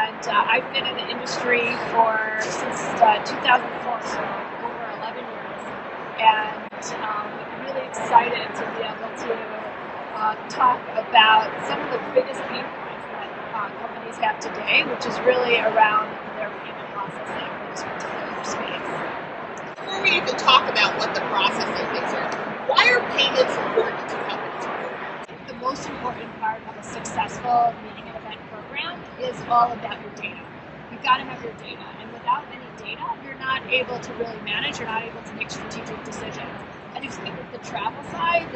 and I've been in the industry since 2004, so over 11 years, and really excited to be able to talk about some of the biggest pain points that companies have today, which is really around their payment processing for this particular space. Before we even talk about what the processing is, why are payments important to companies? The most important part of a successful meeting and event program is all about your data. You've got to have your data, and without any data, you're not able to really manage, you're not able to make strategic decisions. And if you think of the travel side,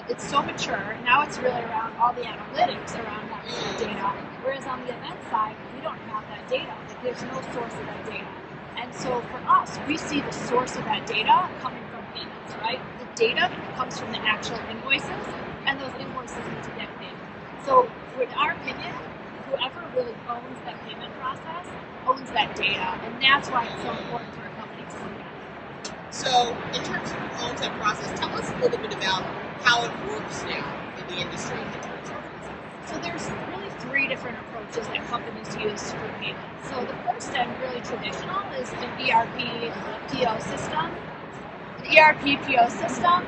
it's so mature. Now it's really around all the analytics around that data. Whereas on the event side, we don't have that data. There's no source of that data. And so for us, we see the source of that data coming from payments, right? The data comes from the actual invoices, and those invoices need to get paid. So in our opinion, whoever really owns that payment process owns that data, and that's why it's so important for a company to see that. So in terms of who owns that process, tell us a little bit about how it works now in the industry in terms of process. So there's really three different approaches that companies use for payments. So the first and really traditional is an ERP PO system. An ERP PO system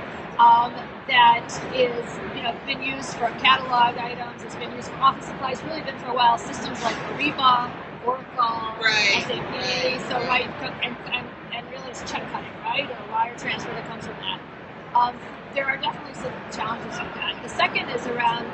that is been used for catalog items. It's been used for office supplies. Really been for a while. Systems like Ariba, Oracle, SAP. So and really it's check cutting, right, or wire transfer that comes from that. There are definitely some challenges with that. The second is around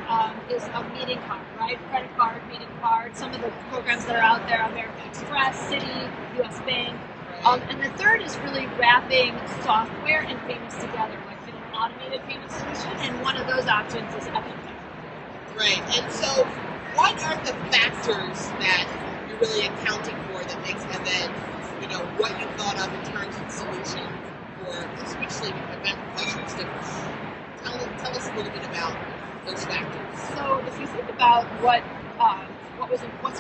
is a meeting card, right? Credit card, meeting card. Some of the programs that are out there, American Express, Citi, U.S. Bank. And the third is really wrapping software and payments together, like in an automated payment solution. And one of those options is Epic Pay. Right. And so, what are the factors that you're really accounting for that makes event, what you thought of in terms of solution for especially event professionals different? Tell us a little bit about those factors. So, if you think about what's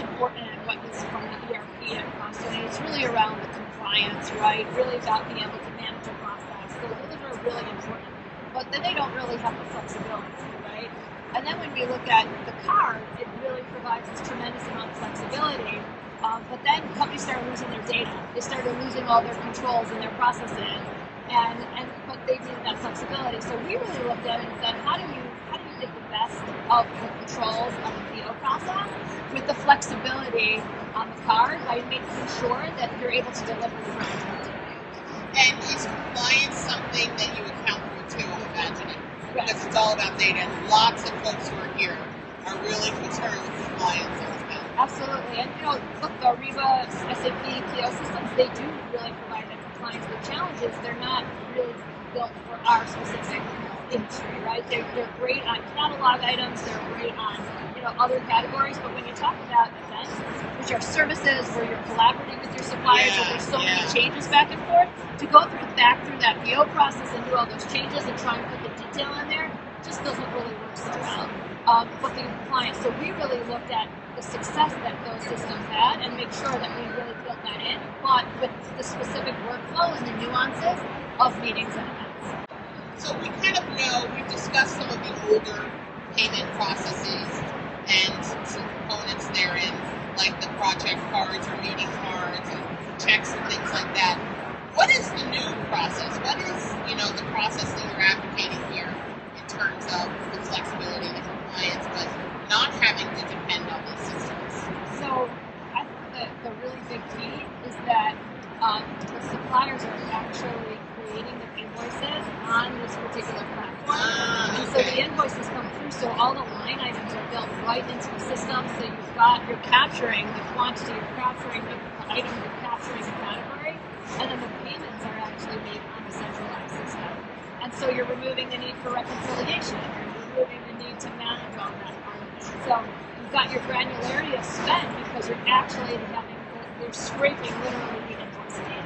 important and what is from the ERP and process, it's really around the compliance, right? Really about being able to manage a process. So those are really important. But then they don't really have the flexibility, right? And then when we look at the card, it really provides this tremendous amount of flexibility. But then companies started losing their data. They started losing all their controls and their processes, but they needed that flexibility. So we really looked at it and said, how do you get the best of the controls of the PO process with the flexibility on the card by making sure that you're able to deliver the right. And is compliance something that you account for too, I'm imagining? Yes. Because it's all about data, and lots of folks who are here are really concerned with compliance on this matter. Absolutely. And look, the Ariba, SAP, PO systems, they do really provide that compliance. The challenge is they're not really built for our specific industry, right? They're great on catalog items, they're great on other categories, but when you talk about events, which are services where you're collaborating with your suppliers, and there's so many changes back and forth, to go back through that PO process and do all those changes and try and put the detail in there just doesn't really work so well. But the compliance, so we really looked at the success that those systems had and make sure that we really built that in, but with the specific workflow and the nuances of meetings and events. So we kind of know, we've discussed some of the older payment processes and some components therein, like the project cards or meeting cards and checks and things like that. What is the new process? What is, the process that you're advocating here in terms of the flexibility, the compliance, but not having to depend on these systems? So I think that the really big key is that the suppliers are actually creating the invoices on this particular platform. And so the invoices come through, so all the line items are built right into the system. So you're capturing the quantity, you're capturing the item, you're capturing the category, and then the payments are actually made on a centralized system. And so you're removing the need for reconciliation, you're removing the need to manage all that part of it. So you've got your granularity of spend because you're actually you're scraping literally the invoice data.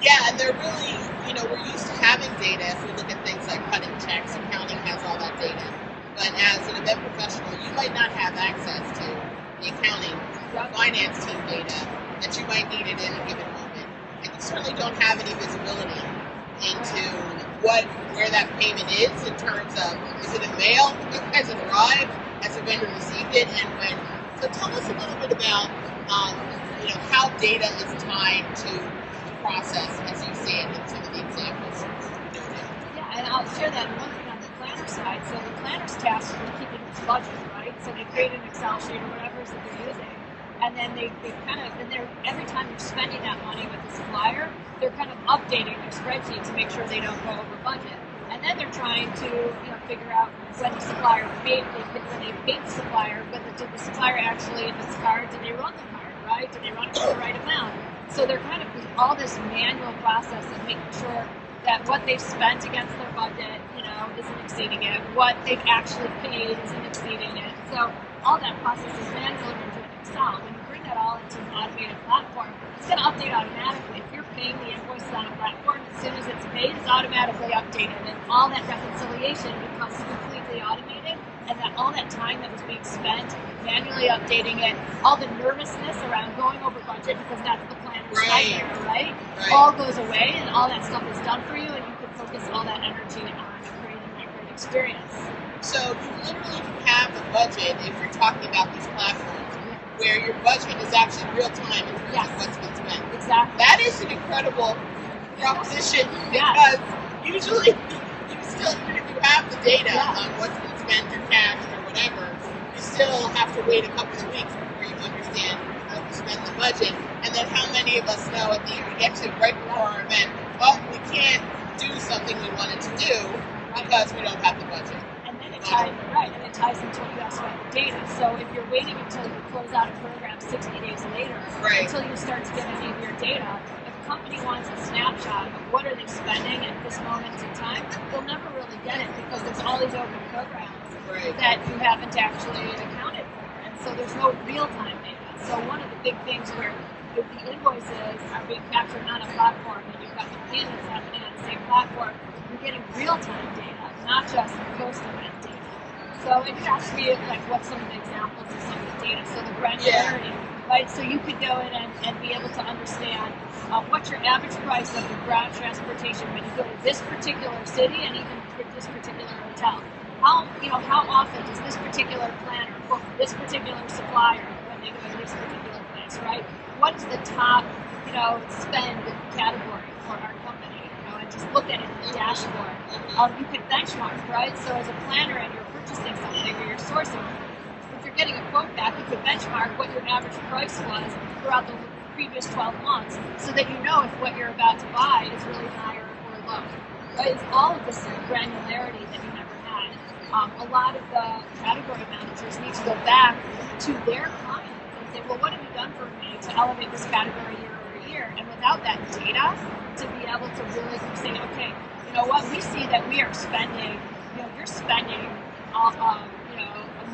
Yeah, and they're really, we're used to having data if we look at things like cutting checks. Accounting has all that data. But as an event professional, you might not have access to the accounting or finance team data that you might need at any given moment. And you certainly don't have any visibility into where that payment is in terms of, is it in mail? Has it arrived? Has the vendor received it? And when So tell us a little bit about how data is tied to the process as you see it in some of the examples. Yeah, and I'll share that one thing on the planner side. So the planner's tasked with keeping its budget, right? So they create an Excel sheet or whatever it is that they're using. And then they kind of, and they're, every time you're spending that money with the supplier, they're kind of updating their spreadsheet to make sure they don't go over budget. And then they're trying to, figure out when the supplier paid, when they paid the supplier, but did the supplier actually, in this card, did they run the card, right? Did they run it for the right amount? So they're kind of all this manual process of making sure that what they've spent against their budget, isn't exceeding it. What they've actually paid isn't exceeding it. So all that process is manual into an Excel. When you bring that all into an automated platform, it's going to update automatically. If you're paying the invoices on a platform, as soon as it's paid, it's automatically updated, and all that reconciliation becomes completely automated. And that all that time that was being spent manually updating it, all the nervousness around going over budget because that's the planner's nightmare, right? All goes away, and all that stuff is done for you, and you can focus all that energy on creating that great experience. So you literally have a budget if you're talking about these platforms where your budget is actually real time in terms of what's been spent. Exactly. That is an incredible proposition because usually you still, even if you have the data on what's been spent or cashed or whatever, you still have to wait a couple of weeks before you understand how to spend the budget. And then how many of us know at the end, we get to right before our event, we can't do something we wanted to do because we don't have the budget. And then it ties into what you asked about the data. So if you're waiting until you close out a program 60 days later, until you start to get any of your data, if a company wants a snapshot of what are they spending at this moment in time, they'll never really get it because there's all these open programs that you haven't actually accounted for. And so there's no real-time data. So one of the big things where if the invoices are being captured on a platform and you've got the payments happening on the same platform, you're getting real-time data, not just post-event data. So it has to be like what's some of the examples of some of the data. So the granularity, right? So you could go in and be able to understand what's your average price of your ground transportation when you go to this particular city and even this particular hotel. How often does this particular planner book this particular supplier when they go to this particular place, right? What is the top, spend category for our company? And just look at it in the dashboard. You could benchmark, right? So as a planner and you're purchasing something or you're sourcing, if you're getting a quote back, you could benchmark what your average price was throughout the previous 12 months so that you know if what you're about to buy is really higher or low. Right? It's all of this granularity that you never had. A lot of the category managers need to go back to their clients and say, well, what have you done for me to elevate this category year over year? And without that data, to be able to really say, okay, you know what, we see that we are spending, you're spending, $1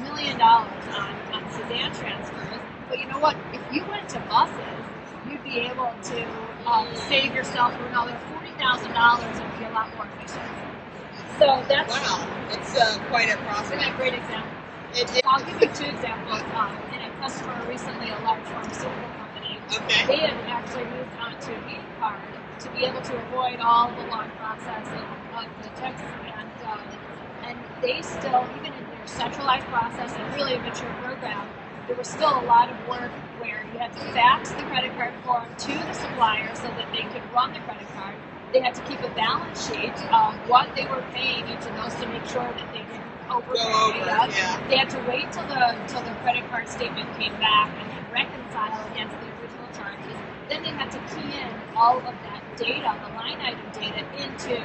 million on sedan transfers, but you know what, if you went to buses, you'd be able to save yourself another $40,000 and be a lot more efficient. So that's quite a process. Isn't that a great example? I'll give you two examples. In a customer recently, a large pharmaceutical company, they had actually moved on to a meeting card to be able to avoid all the long process of the checks and they still, even in their centralized process and really a mature program, there was still a lot of work where you had to fax the credit card form to the supplier so that they could run the credit card. They had to keep a balance sheet of what they were paying each of those to make sure that they didn't overpay. They had to wait till the credit card statement came back and then reconcile against the original charges. Then they had to key in all of that data, the line item data, into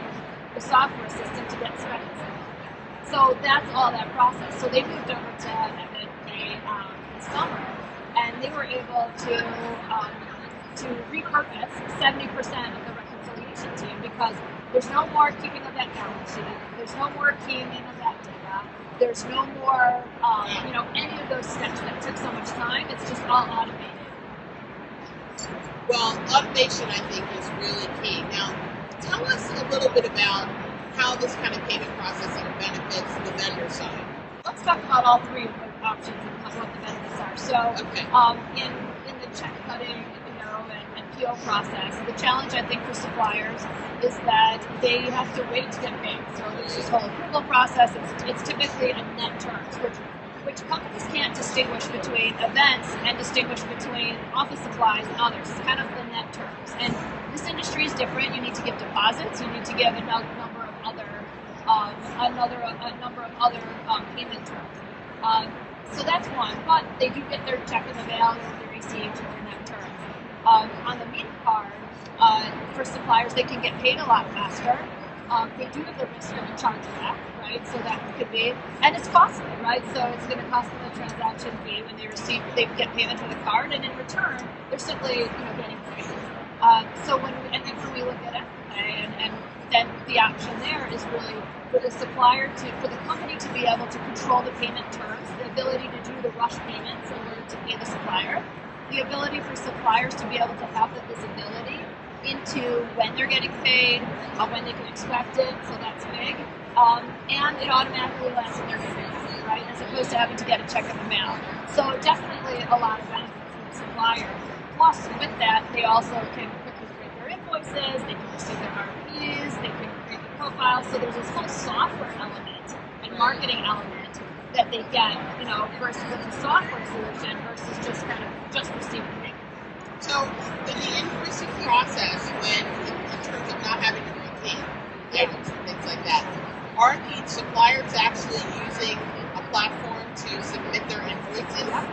the software system to get spent. So that's all that process. So they moved over to MNPay this summer, and they were able to repurpose 70% of the reconciliation team because there's no more keeping of that balance sheet. There's no more keying in of that data. There's no more, any of those steps that took so much time. It's just all automated. Well, automation, I think, is really key. Now, tell us a little bit about how this kind of payment processing benefits the vendor side. Let's talk about all three of the options and what the benefits are. So, in the check cutting, and PO process, the challenge I think for suppliers is that they have to wait to get paid. So there's this whole approval process. It's typically a net terms, which which companies can't distinguish between events and distinguish between office supplies and others. It's kind of the net terms. And this industry is different. You need to give deposits. You need to give a number of other payment terms. So that's one. But they do get their check in the mail or their receipt or their net terms. On the meeting card, for suppliers, they can get paid a lot faster. They do have the risk of a chargeback, right? So that could be, and it's costly, right? So it's going to cost them a transaction fee when they get payment for the card, and in return, they're simply, getting paid. When we look at FPay, and then the option there is really for the for the company to be able to control the payment terms, the ability to do the rush payments in order to pay the supplier, the ability for suppliers to be able to have the visibility into when they're getting paid, when they can expect it, so that's big. And it automatically lands in their bank, right, as opposed to having to get a check in the mail. So definitely a lot of benefits for the supplier. Plus, with that, they also can quickly create their invoices, they can receive their RFPs, they can create their profiles. So there's this whole software element and marketing element that they get, versus with the software solution versus just receiving payment. So in the invoicing process, in terms of not having to retain items and things like that, are the suppliers actually using a platform to submit their invoices? Yep.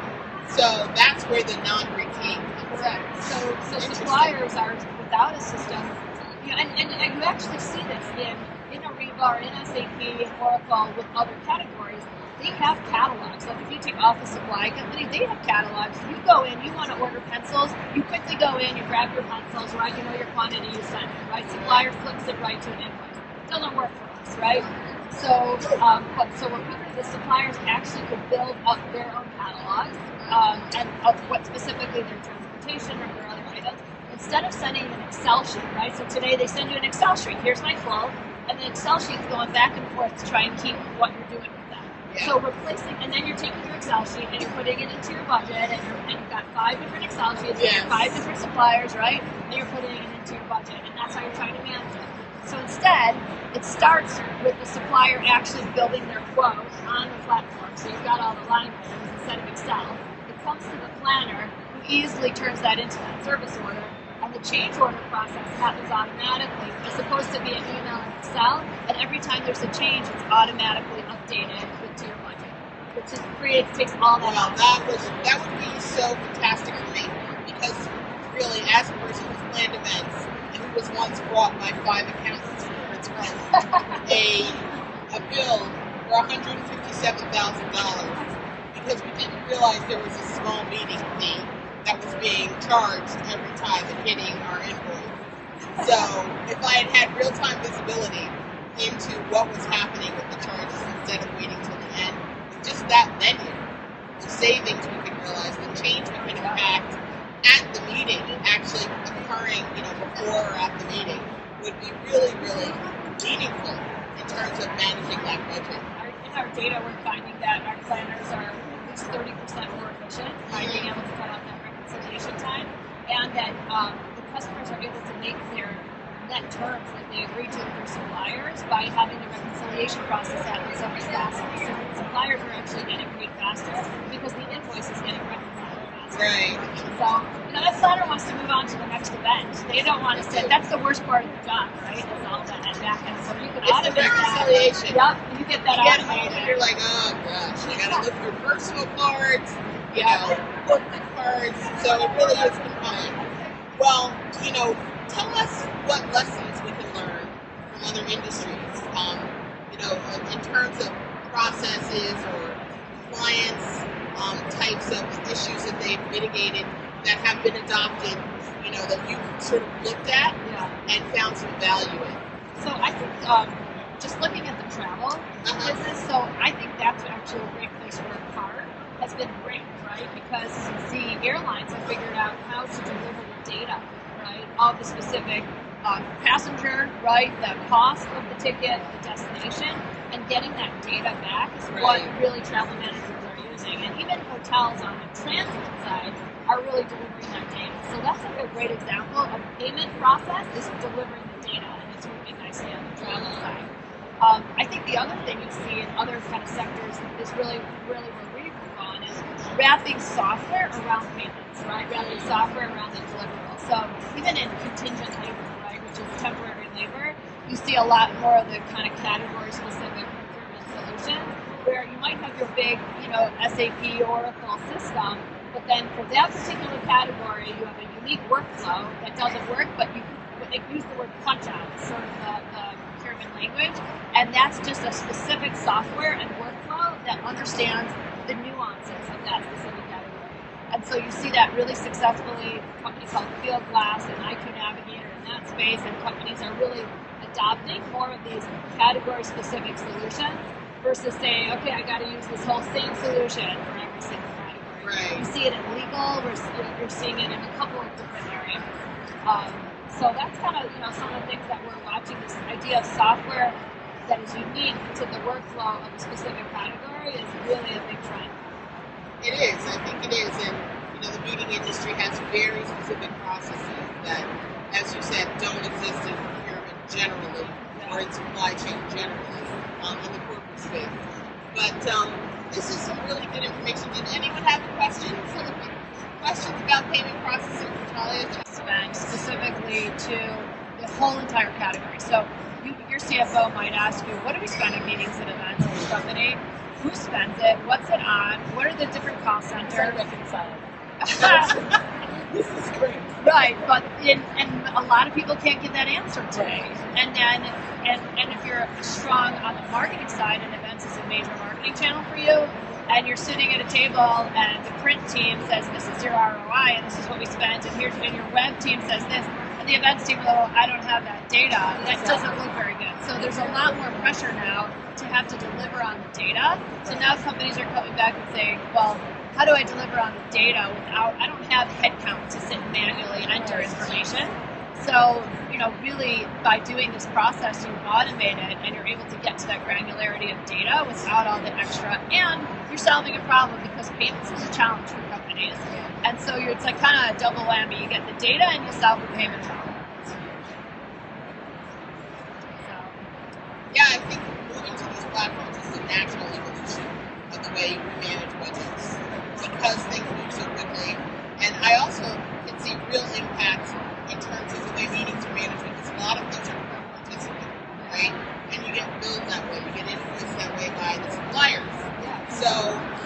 So that's where the non-retain comes in. Correct. So suppliers are without a system, and you actually see this in Ariba or in SAP and Oracle with other categories. They have catalogs. Like if you take Office Supply Company, they have catalogs. You go in, you want to order pencils, you quickly go in, you grab your pencils, right? You know your quantity, you send it, right? Supplier flips it right to an invoice. It doesn't work for us, right? So what we do, the suppliers actually could build up their own catalogs and of what specifically their transportation or their other items. Instead of sending an Excel sheet, right? So today they send you an Excel sheet. Here's my flow, and the Excel sheet's going back and forth to try and keep what you're doing with that. So replacing, and then you're taking your Excel sheet and you're putting it into your budget, and you've got 5 different Excel sheets, and 5 different suppliers, right? And you're putting it into your budget, and that's how you're trying to manage it. So instead, it starts with the supplier actually building their quote on the platform. So you've got all the line items instead of Excel. It comes to the planner, who easily turns that into that service order, and the change order process happens automatically, as opposed to being email and Excel. And every time there's a change, it's automatically updated into your budget, which takes all that out. That would be so fantastic for me, because really, as a person who's planned events and who was once brought by 5 accountants from Prince a bill for $157,000 because we didn't realize there was a small meeting fee that was being charged every time and hitting our invoice. So if I had real-time visibility into what was happening with the charges instead of waiting till the end, just that venue, the savings we could realize, the change we could impact at the meeting, actually occurring, before or at the meeting, would be really, really meaningful in terms of managing that budget. In our data, we're finding that our planners are at least 30% more efficient by being able to cut out that reconciliation time, and that the customers are able to make their net terms that they agree to with their suppliers by having the reconciliation process happen so much faster. So the suppliers are actually getting paid faster because the invoice is getting reconciled faster. Right. So, that planner wants to move on to the next event. They don't want to sit. That's the worst part of the job, right? Is all that back end. So you can automate reconciliation. That. Yep, you get that automated. You're like, oh gosh, I gotta look for personal cards, corporate cards. So it really is compelling. Well, tell us what lessons we can learn from other industries. In terms of processes or compliance types of issues that they've mitigated that have been adopted, that you've sort of looked at and found some value in. So I think just looking at the travel business, so I think that's actually a great place where a card has been great, right? Because the airlines have figured out how to deliver the data, right, of the specific passenger, right, the cost of the ticket, the destination, and getting that data back is what really travel managers are using. And even hotels on the transit side are really delivering that data. So that's like a great example of payment process is delivering the data, and it's moving nicely on the travel side. I think the other thing you see in other kind of sectors is really, really where we wrapping software around payments, right? Wrapping software around the deliverable. So even in contingent labor, right, which is temporary labor, you see a lot more of the kind of category-specific procurement solutions where you might have your big, SAP, Oracle system, but then for that particular category, you have a unique workflow that doesn't work, but they use the word punch out as sort of the procurement language, and that's just a specific software and workflow that understands the nuances of that specific category. And so you see that really successfully, a company called Fieldglass and IQ Navigator in that space, and companies are really adopting more of these category-specific solutions versus saying, okay, I got to use this whole same solution for every single category. Right. You see it in legal, you're seeing it in a couple of different areas. So that's kind of some of the things that we're watching. This idea of software that is unique to the workflow of a specific category is really a big trend. It is. I think it is. And the meeting industry has very specific processes that, as you said, don't exist in procurement generally or in supply chain generally in the corporate space. But this is some really good information. Did anyone have any questions? Questions about payment processing for Talia? Spend specifically to the whole entire category. So your CFO might ask you, what do we spend on meetings and events in this company? Who spends it? What's it on? What are the different cost centers? This is great. Right, and a lot of people can't give that answer today. And then, and if you're strong on the marketing side, and events is a major marketing channel for you, and you're sitting at a table, and the print team says this is your ROI, and this is what we spent, and your web team says this, and the events team, I don't have that data. That doesn't look very good. So there's a lot more pressure now to have to deliver on the data. So now companies are coming back and saying, well, how do I deliver on the data I don't have headcount to sit and manually enter information. So, really by doing this process, you automate it and you're able to get to that granularity of data without all the extra, and you're solving a problem because payments is a challenge for companies. And so it's like kind of a double whammy. You get the data and you solve the payment problem. Yeah, I think moving to these platforms is a natural evolution of the way we manage budgets because things move so quickly. And I also can see real impact in terms of the way meetings are managed because a lot of things are per participant, right? And you get billed that way, you get invoiced that way by the suppliers. So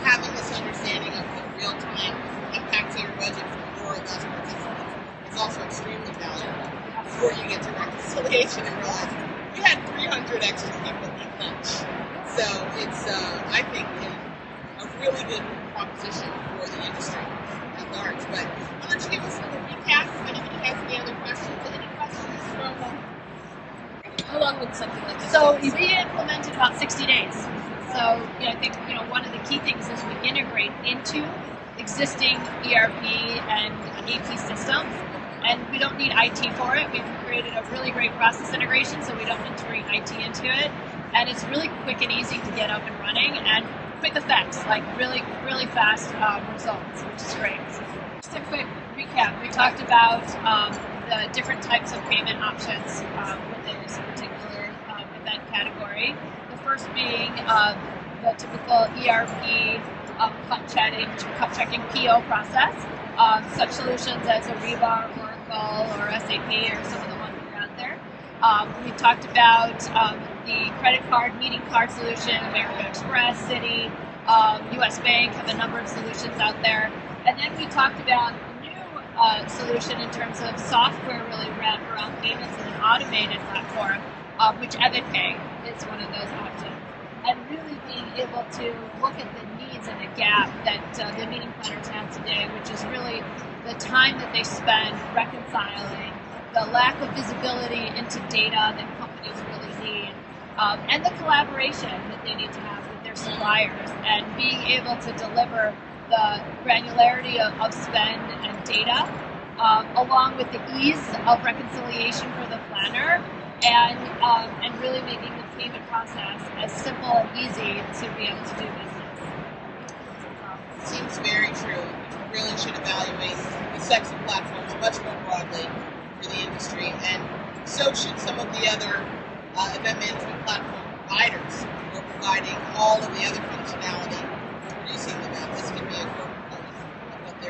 having this understanding of the real-time impact to your budget for more or less participants is also extremely valuable before you get to reconciliation and realize we had 300 extra people eat lunch. So it's, I think, a really good proposition for the industry at large. But I'll let you give us a little recap. If anybody has any other questions, from how long would something like this So take? we implemented about 60 days. So I think one of the key things is we integrate into existing ERP and AP systems, and we don't need IT for it. We've created a really great process integration, so we don't integrate IT into it, and it's really quick and easy to get up and running, and quick effects, like really, really fast results, which is great. Just a quick recap. We talked about the different types of payment options within this particular event category. The first being the typical ERP cut checking PO process. Such solutions as Ariba, Oracle, or SAP are some of the ones that are out there. We talked about the credit card, meeting card solution, American Express, Citi, US Bank have a number of solutions out there. And then we talked about a new solution in terms of software really wrapped around payments in an automated platform, which EvidPay is one of those options. And really being able to look at the needs and the gap that the meeting planners have today, which is really the time that they spend reconciling the lack of visibility into data that companies really need, and the collaboration that they need to have with their suppliers, and being able to deliver the granularity of spend and data, along with the ease of reconciliation for the planner, and really making the payment process as simple and easy to be able to do business. Seems very true. We really should evaluate these types of platforms much more broadly for the industry, and so should some of the other event management platform providers who are providing all of the other functionality for producing the event. This could be a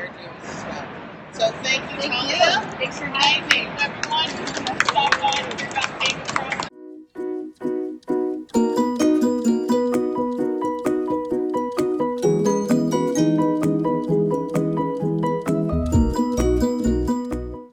they're doing as well. So thank you, Thank Talia. you. Thanks for having me. Thank you, everyone. Stop on.